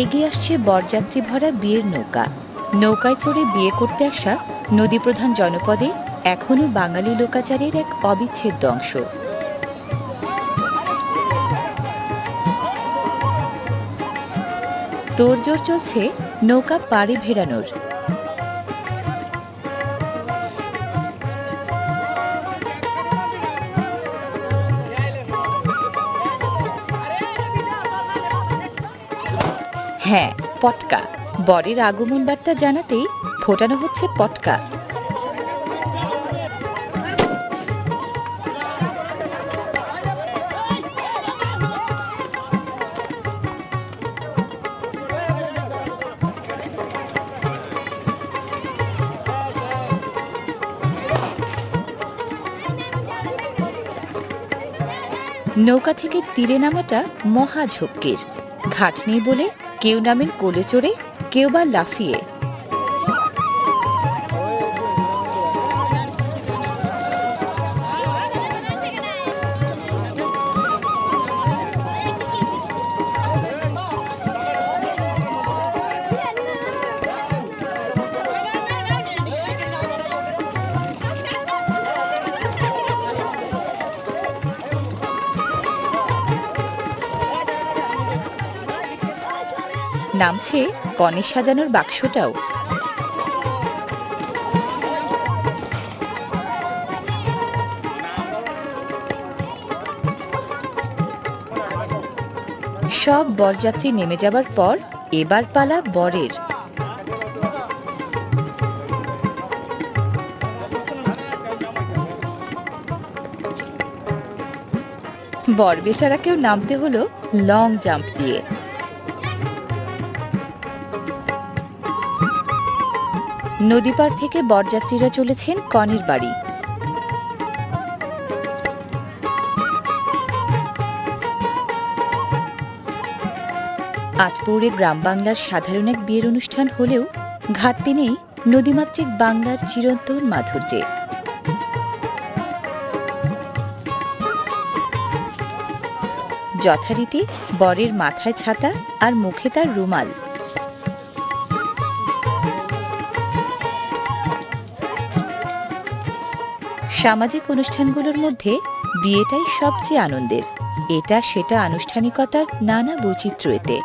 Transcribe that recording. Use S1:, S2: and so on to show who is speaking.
S1: এগিয়ে আসছে বরযাত্রী ভরা বিয়ের নৌকা। নৌকায় চড়ে বিয়ে করতে আসা নদীপ্রধান জনপদে এখনও বাঙালি লোকাচারের এক অবিচ্ছেদ্য অংশ। তোড়জোড় চলছে নৌকা পাড়ে ভেড়ানোর। হ্যাঁ, পটকা। বরের আগমন বার্তা জানাতেই ফোটানো হচ্ছে পটকা। নৌকা থেকে তীরে নামাটা মহা ঝক্কির। ঘাট নেই বলে কেউ নামেন কোলে চড়ে, কেউ বা লাফিয়ে। নামছে কনে সাজানোর বাক্সটাও। সব বরযাত্রী নেমে যাবার পর এবার পালা বরের। বর বেচারাকেও নামতে হলো লং জাম্প দিয়ে। নদীপাড় থেকে বরযাত্রীরা চলেছেন কনের বাড়ি। আটপৌরে গ্রাম বাংলার সাধারণ এক বিয়ের অনুষ্ঠান হলেও ঘাটতি নেই নদীমাতৃক বাংলার চিরন্তন মাধুর্যে। যথারীতি বরের মাথায় ছাতা আর মুখে তার রুমাল। সামাজিক অনুষ্ঠানগুলোর মধ্যে বিয়েটাই সবচেয়ে আনন্দের। এটা সেটা আনুষ্ঠানিকতার নানা বৈচিত্র্য এতে।